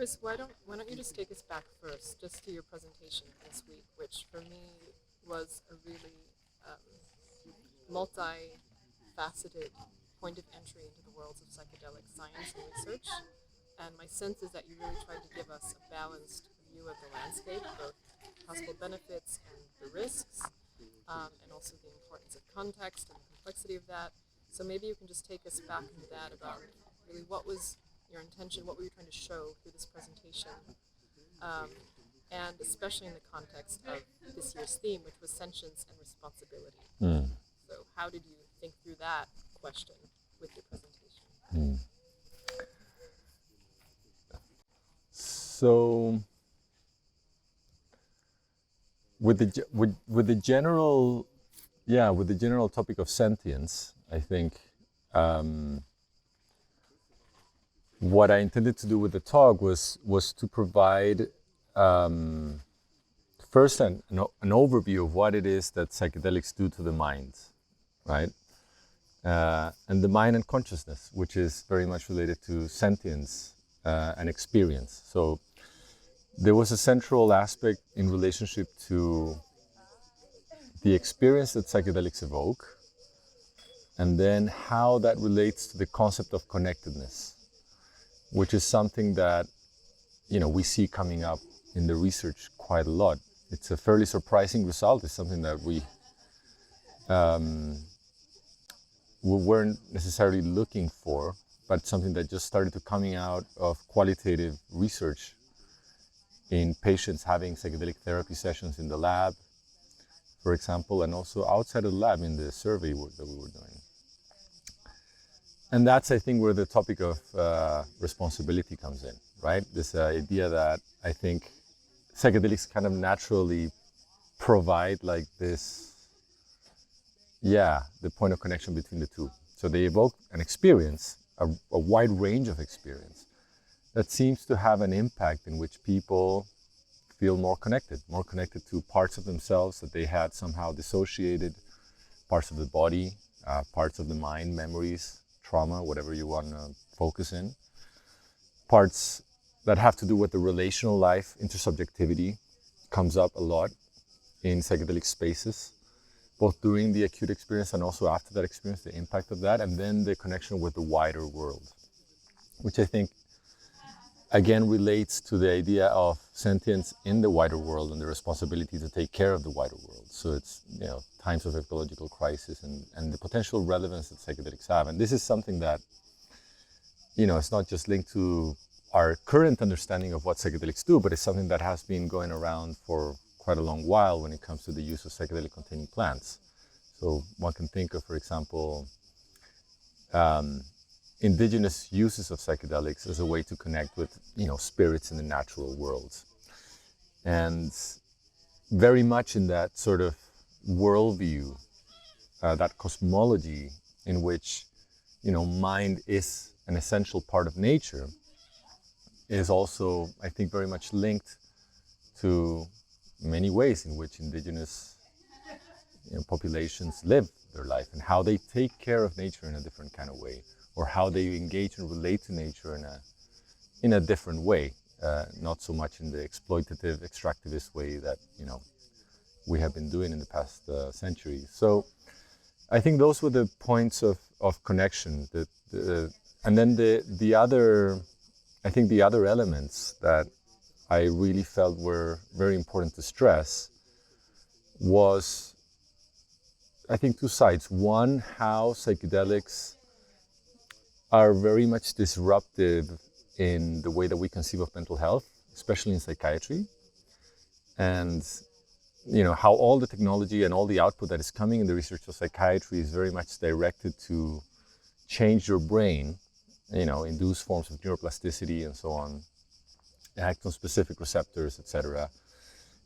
Chris, why don't you just take us back first, just to your presentation this week, which for me was a really multi-faceted point of entry into the worlds of psychedelic science and research. And my sense is that you really tried to give us a balanced view of the landscape, both possible benefits and the risks, and also the importance of context and the complexity of that. So maybe you can just take us back into that about really what was your intention, what were you trying to show through this presentation, and especially in the context of this year's theme, which was sentience and responsibility. So how did you think through that question with your presentation? So with the general topic of sentience, I think what I intended to do with the talk was to provide first an overview of what it is that psychedelics do to the mind, right? And the mind and consciousness, which is very much related to sentience and experience. So there was a central aspect in relationship to the experience that psychedelics evoke, and then how that relates to the concept of connectedness, which is something that, we see coming up in the research quite a lot. It's a fairly surprising result. It's something that we weren't necessarily looking for, but something that just started to coming out of qualitative research in patients having psychedelic therapy sessions in the lab, for example, and also outside of the lab in the survey work that we were doing. And that's, I think, where the topic of responsibility comes in, right? This idea that I think psychedelics kind of naturally provide like this, the point of connection between the two. So they evoke an experience, a wide range of experience that seems to have an impact in which people feel more connected to parts of themselves that they had somehow dissociated, parts of the body, parts of the mind, memories, trauma, whatever you want to focus in, parts that have to do with the relational life. Intersubjectivity comes up a lot in psychedelic spaces, both during the acute experience and also after that experience, the impact of that, and then the connection with the wider world, which I think again relates to the idea of sentience in the wider world and the responsibility to take care of the wider world. So it's, times of ecological crisis and the potential relevance that psychedelics have. And this is something that, it's not just linked to our current understanding of what psychedelics do, but it's something that has been going around for quite a long while when it comes to the use of psychedelic-containing plants. So one can think of, for example, indigenous uses of psychedelics as a way to connect with, spirits in the natural world. And very much in that sort of worldview, that cosmology in which, mind is an essential part of nature, is also, I think, very much linked to many ways in which indigenous populations live their life and how they take care of nature in a different kind of way, or how they engage and relate to nature in a different way, not so much in the exploitative, extractivist way that we have been doing in the past centuries. So I think those were the points of connection. And then the other elements that I really felt were very important to stress was, I think, two sides. One, how psychedelics are very much disruptive in the way that we conceive of mental health, especially in psychiatry. And, how all the technology and all the output that is coming in the research of psychiatry is very much directed to change your brain, induce forms of neuroplasticity and so on, act on specific receptors, etc.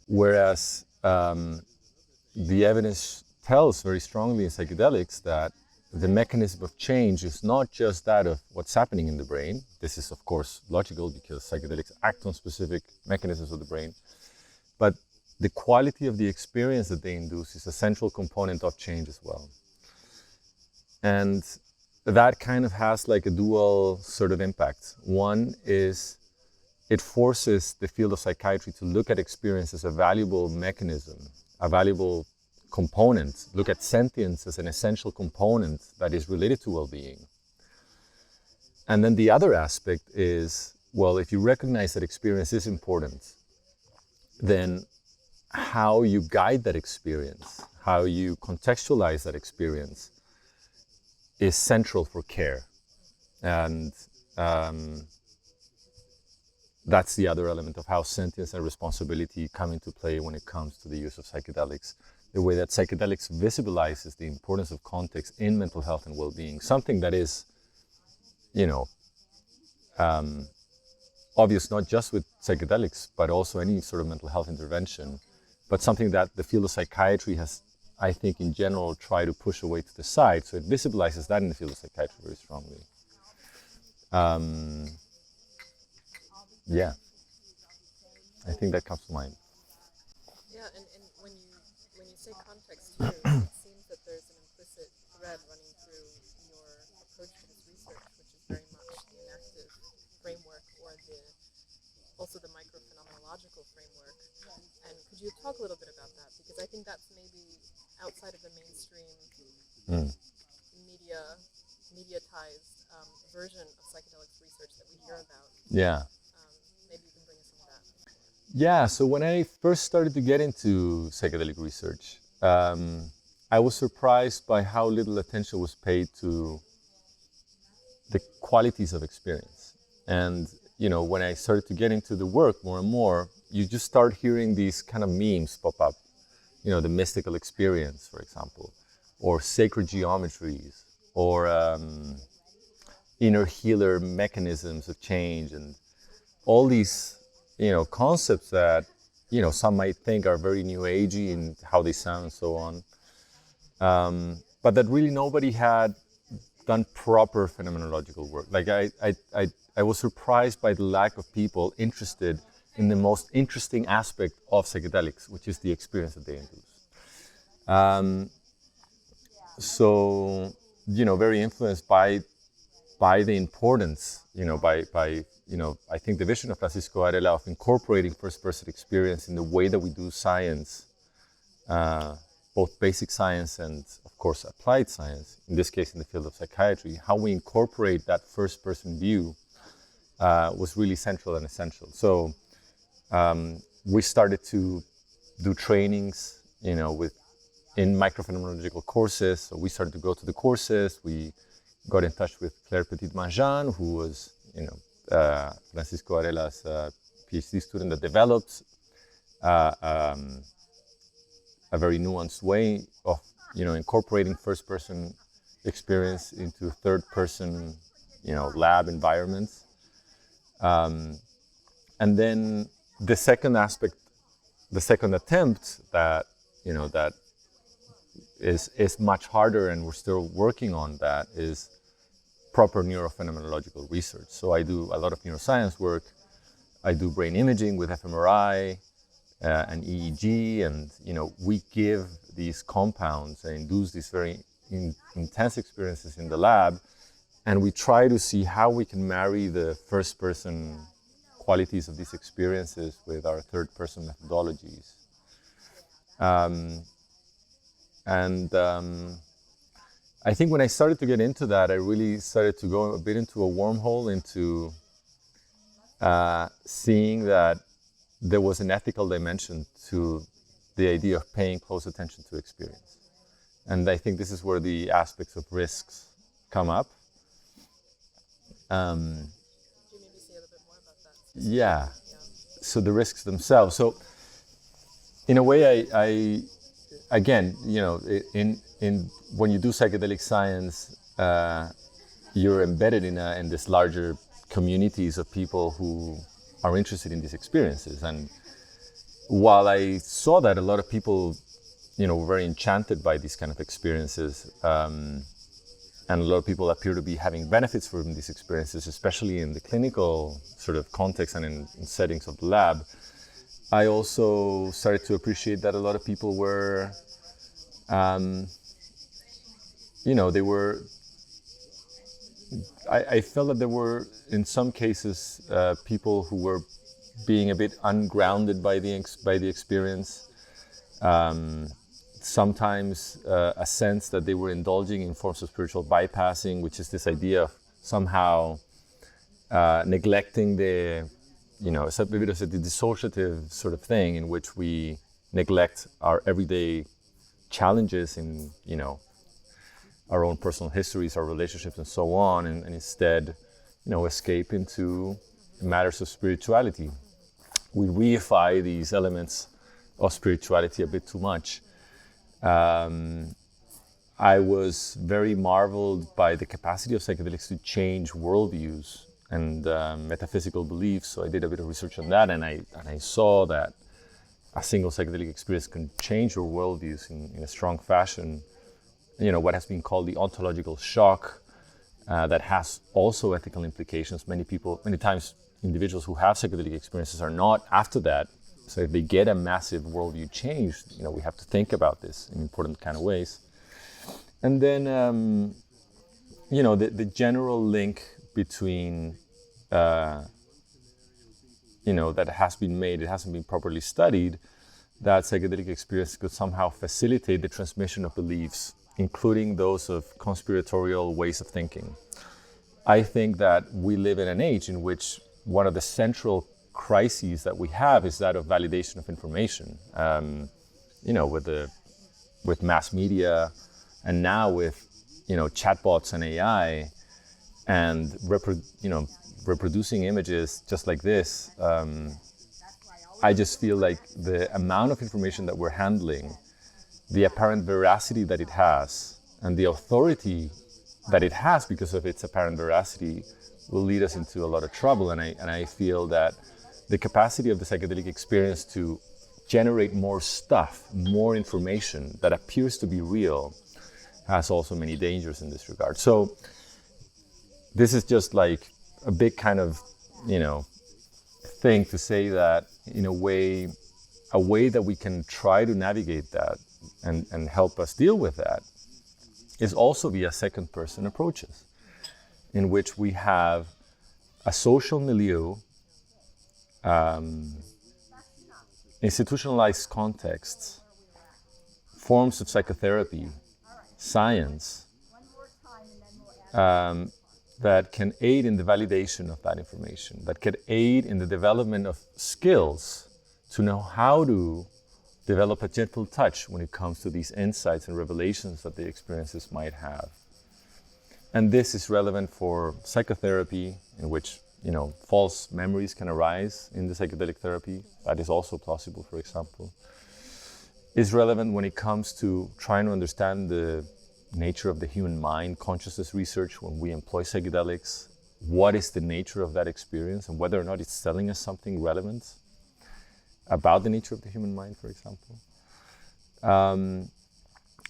Whereas the evidence tells very strongly in psychedelics that the mechanism of change is not just that of what's happening in the brain. This is, of course, logical because psychedelics act on specific mechanisms of the brain. But the quality of the experience that they induce is a central component of change as well. And that kind of has like a dual sort of impact. One is it forces the field of psychiatry to look at experience as a valuable mechanism, a valuable component, look at sentience as an essential component that is related to well-being. And then the other aspect is, well, if you recognize that experience is important, then how you guide that experience, how you contextualize that experience is central for care. And that's the other element of how sentience and responsibility come into play when it comes to the use of psychedelics. The way that psychedelics visibilizes the importance of context in mental health and well-being, something that is, obvious not just with psychedelics, but also any sort of mental health intervention, but something that the field of psychiatry has, I think, in general, tried to push away to the side. So it visibilizes that in the field of psychiatry very strongly. Yeah, I think that comes to mind. Yeah, and when you say context too, it seems that there's an implicit thread running through your approach to this research, which is very much the enactive framework, or also the micro-phenomenological framework. And could you talk a little bit about that? Because I think that's maybe outside of the mainstream mediatized version of psychedelics research that we hear about. Yeah. Maybe you can bring us into that. Yeah, so when I first started to get into psychedelic research, I was surprised by how little attention was paid to the qualities of experience. And, when I started to get into the work more and more, you just start hearing these kind of memes pop up, the mystical experience, for example, or sacred geometries, or inner healer mechanisms of change, and all these, concepts that, some might think are very new agey in how they sound and so on. But that really nobody had done proper phenomenological work. Like I was surprised by the lack of people interested in the most interesting aspect of psychedelics, which is the experience that they induce. So, very influenced by the importance, I think the vision of Francisco Varela of incorporating first-person experience in the way that we do science, both basic science and, of course, applied science, in this case in the field of psychiatry, how we incorporate that first-person view was really central and essential. So we started to do trainings, in micro-phenomenological courses. So we started to go to the courses. We got in touch with Claire Petit-Manjan, who was, Francisco Varela's PhD student that developed a very nuanced way of, incorporating first-person experience into third-person, lab environments. And then the second aspect, the second attempt that, that is much harder, and we're still working on that, is proper neuro-phenomenological research. So I do a lot of neuroscience work. I do brain imaging with fMRI and EEG, and we give these compounds and induce these very intense experiences in the lab, and we try to see how we can marry the first-person qualities of these experiences with our third-person methodologies. I think when I started to get into that, I really started to go a bit into a wormhole into seeing that there was an ethical dimension to the idea of paying close attention to experience. And I think this is where the aspects of risks come up. Could you maybe say a little bit more about that? Yeah. So the risks themselves. So in a way, I again, in when you do psychedelic science, you're embedded in this larger communities of people who are interested in these experiences. And while I saw that a lot of people, were very enchanted by these kind of experiences, and a lot of people appear to be having benefits from these experiences, especially in the clinical sort of context and in settings of the lab, I also started to appreciate that a lot of people were, I felt that there were, in some cases, people who were being a bit ungrounded by the experience. Sometimes a sense that they were indulging in forms of spiritual bypassing, which is this idea of somehow neglecting it's a bit of a dissociative sort of thing in which we neglect our everyday challenges in, our own personal histories, our relationships, and so on, and instead, escape into matters of spirituality. We reify these elements of spirituality a bit too much. I was very marveled by the capacity of psychedelics to change worldviews and metaphysical beliefs. So I did a bit of research on that, and I saw that a single psychedelic experience can change your worldviews in a strong fashion. What has been called the ontological shock, that has also ethical implications. Many times individuals who have psychedelic experiences are not after that. So if they get a massive worldview change, we have to think about this in important kind of ways. And then, the general link between, that has been made, it hasn't been properly studied, that psychedelic experience could somehow facilitate the transmission of beliefs, including those of conspiratorial ways of thinking. I think that we live in an age in which one of the central crises that we have is that of validation of information. With mass media, and now with chatbots and AI, and reproducing images just like this, I just feel like the amount of information that we're handling, the apparent veracity that it has, and the authority that it has because of its apparent veracity will lead us into a lot of trouble. And I feel that the capacity of the psychedelic experience to generate more stuff, more information that appears to be real, has also many dangers in this regard. So this is just like a big kind of, thing to say that in a way that we can try to navigate that and help us deal with that is also via second person approaches, in which we have a social milieu, institutionalized contexts, forms of psychotherapy, science, that can aid in the validation of that information, that can aid in the development of skills to know how to develop a gentle touch when it comes to these insights and revelations that the experiences might have. And this is relevant for psychotherapy, in which false memories can arise in the psychedelic therapy. That is also plausible, for example. Is relevant when it comes to trying to understand the nature of the human mind, consciousness research, when we employ psychedelics. What is the nature of that experience, and whether or not it's telling us something relevant about the nature of the human mind, for example.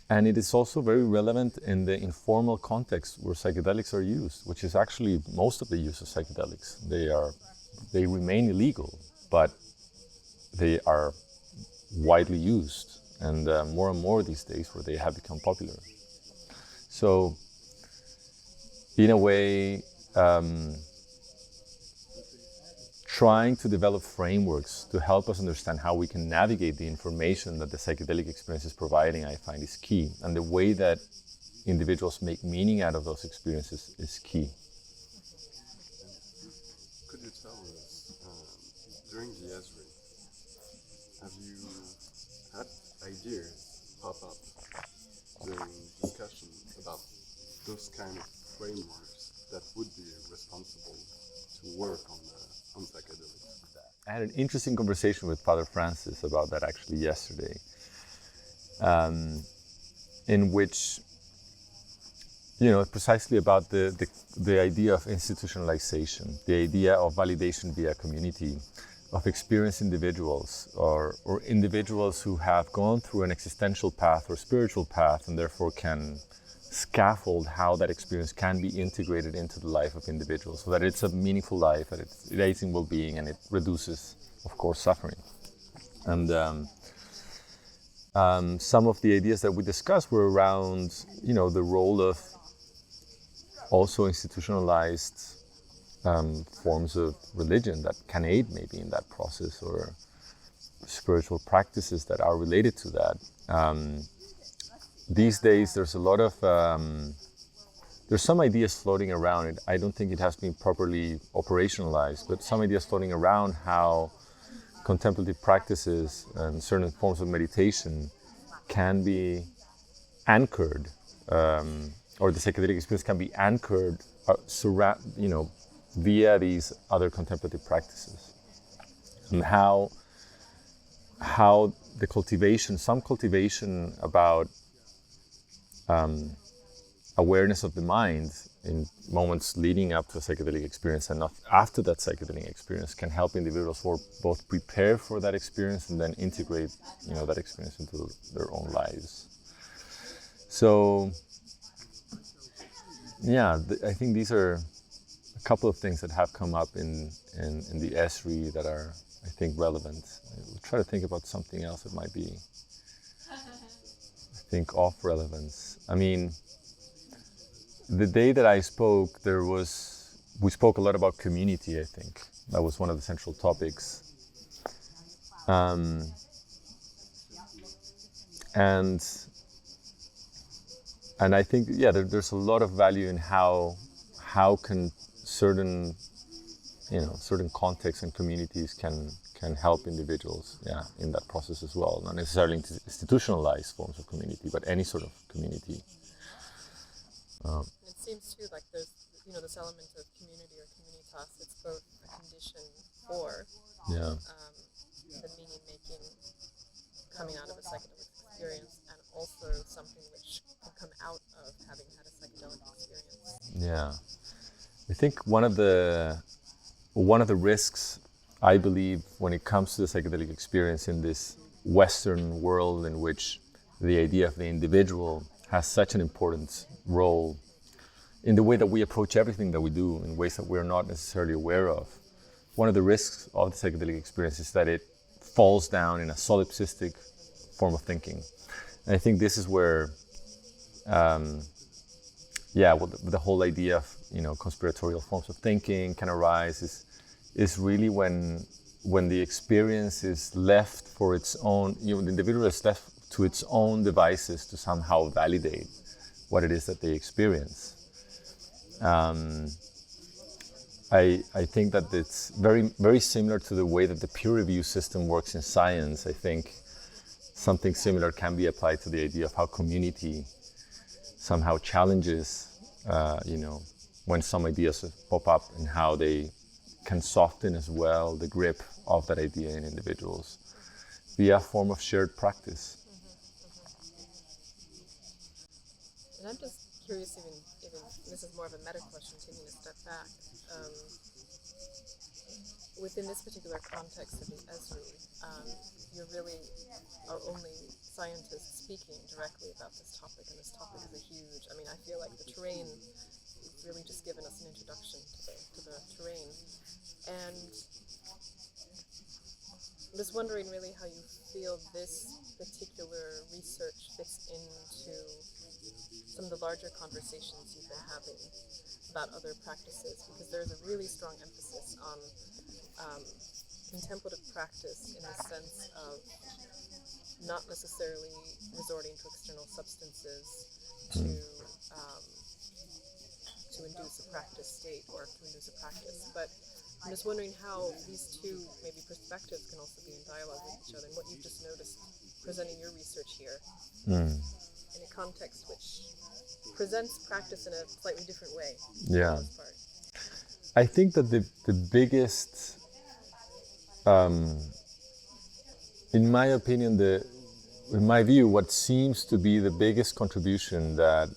And it is also very relevant in the informal context where psychedelics are used, which is actually most of the use of psychedelics. They remain illegal, but they are widely used, and more and more these days where they have become popular. So, in a way, trying to develop frameworks to help us understand how we can navigate the information that the psychedelic experience is providing, I find is key. And the way that individuals make meaning out of those experiences is key. Could you tell us, during the ESRI, have you had ideas pop up during discussion about those kind of frameworks that would be responsible to work on psychedelics? I had an interesting conversation with Father Francis about that actually yesterday, in which, precisely about the idea of institutionalization, the idea of validation via community, of experienced individuals or individuals who have gone through an existential path or spiritual path and therefore can scaffold how that experience can be integrated into the life of individuals so that it's a meaningful life, that it aids in well-being, and it reduces, of course, suffering. And some of the ideas that we discussed were around, the role of also institutionalized forms of religion that can aid maybe in that process, or spiritual practices that are related to that. These days, there's a lot of there's some ideas floating around. I don't think it has been properly operationalized, but some ideas floating around how contemplative practices and certain forms of meditation can be anchored, or the psychedelic experience can be anchored, via these other contemplative practices, and how the some cultivation about awareness of the mind in moments leading up to a psychedelic experience and not after that psychedelic experience can help individuals both prepare for that experience and then integrate, that experience into their own lives. So, yeah, I think these are a couple of things that have come up in the ESRI that are, I think, relevant. We'll try to think about something else that might be, I think, of relevance. I mean, the day that I spoke, we spoke a lot about community, I think. That was one of the central topics. And I think, there's a lot of value in how can certain contexts and communities can help individuals, in that process as well. Not necessarily institutionalized forms of community, but any sort of community. It seems too like there's, this element of community or communitas. It's both a condition for the meaning making coming out of a psychedelic experience, and also something which can come out of having had a psychedelic experience. Yeah, I think one of the risks, I believe, when it comes to the psychedelic experience in this Western world in which the idea of the individual has such an important role in the way that we approach everything that we do in ways that we're not necessarily aware of. One of the risks of the psychedelic experience is that it falls down in a solipsistic form of thinking. And I think this is where, the whole idea of, conspiratorial forms of thinking can arise is really when the experience is left for its own, the individual is left to its own devices to somehow validate what it is that they experience. I think that it's very, very similar to the way that the peer review system works in science. I think something similar can be applied to the idea of how community somehow challenges, when some ideas pop up, and how they can soften as well the grip of that idea in individuals via a form of shared practice. And I'm just curious, even this is more of a meta question, taking a step back. Within this particular context of the ESRI, you really are only scientists speaking directly about this topic, and this topic is a huge. I mean, I feel like the terrain, you've really just given us an introduction to the terrain, and I'm just wondering really how you feel this particular research fits into some of the larger conversations you've been having about other practices, because there's a really strong emphasis on contemplative practice in the sense of not necessarily resorting to external substances to induce a practice state or to induce a practice. But I'm just wondering how these two maybe perspectives can also be in dialogue with each other, and what you've just noticed presenting your research here in a context which presents practice in a slightly different way. Yeah. For the most part. I think that the biggest, in my opinion, in my view, what seems to be the biggest contribution that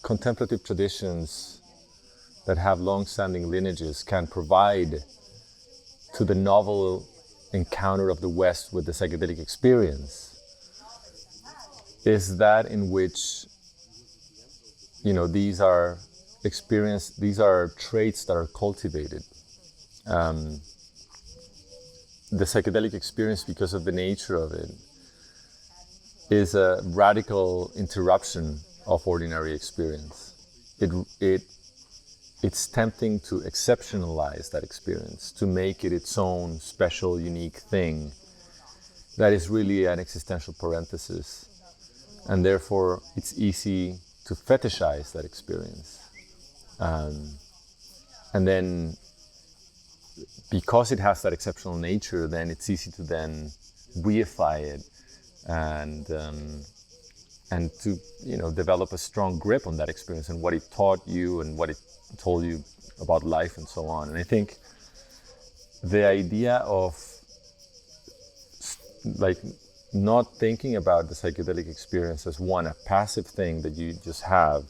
contemplative traditions that have long-standing lineages can provide to the novel encounter of the West with the psychedelic experience is that in which, these are traits that are cultivated. The psychedelic experience, because of the nature of it, is a radical interruption of ordinary experience. it's tempting to exceptionalize that experience, to make it its own special, unique thing that is really an existential parenthesis. And therefore, it's easy to fetishize that experience. And then, because it has that exceptional nature, then it's easy to then reify it and to develop a strong grip on that experience and what it taught you and what it told you about life and so on. And I think the idea of like not thinking about the psychedelic experience as a passive thing that you just have,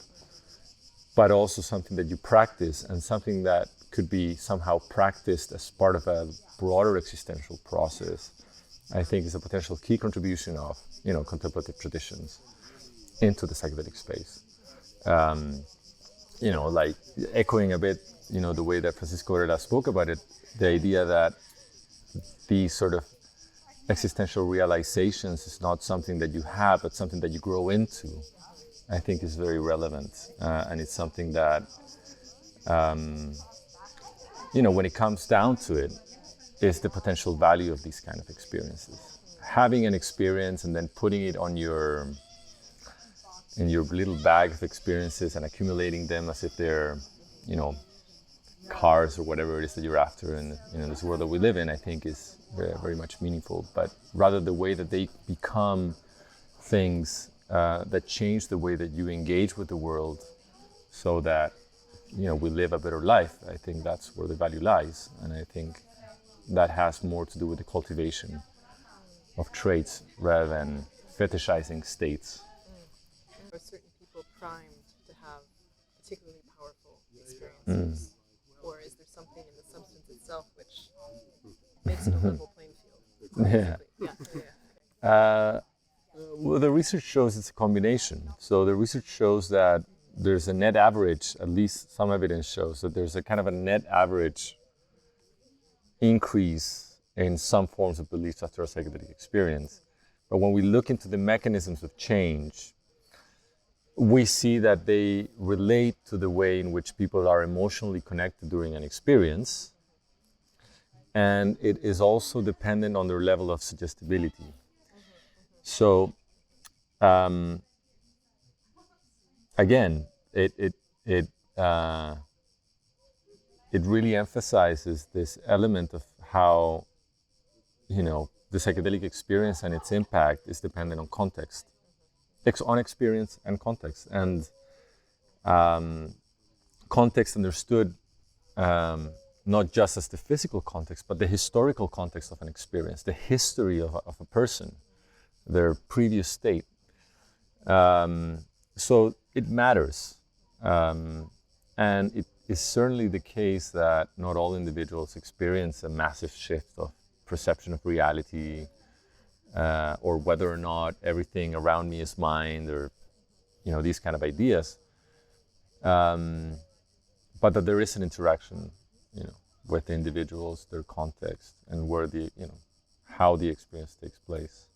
but also something that you practice and something that could be somehow practiced as part of a broader existential process, I think is a potential key contribution of contemplative traditions into the psychedelic space. Like echoing a bit, the way that Francisco Varela spoke about it, the idea that these sort of existential realizations is not something that you have, but something that you grow into, I think is very relevant. And it's something that, when it comes down to it, is the potential value of these kind of experiences. Having an experience and then putting it on in your little bag of experiences and accumulating them as if they're, cars or whatever it is that you're after in this world that we live in, I think is very, very much meaningful. But rather the way that they become things that change the way that you engage with the world so that, we live a better life. I think that's where the value lies. And I think that has more to do with the cultivation of traits rather than fetishizing states. Are certain people primed to have particularly powerful experiences? Or is there something in the substance itself which makes it a level playing field? Well, the research shows it's a combination. So the research shows that there's a net average, at least some evidence shows that there's a kind of a net average increase in some forms of beliefs after a psychedelic experience. But when we look into the mechanisms of change, we see that they relate to the way in which people are emotionally connected during an experience. And it is also dependent on their level of suggestibility. So, again, it really emphasizes this element of how, the psychedelic experience and its impact is dependent on context. On experience and context, and context understood not just as the physical context, but the historical context of an experience, the history of a person, their previous state. So it matters, and it is certainly the case that not all individuals experience a massive shift of perception of reality, or whether or not everything around me is mine, or these kind of ideas, but that there is an interaction, with the individuals, their context, and where how the experience takes place.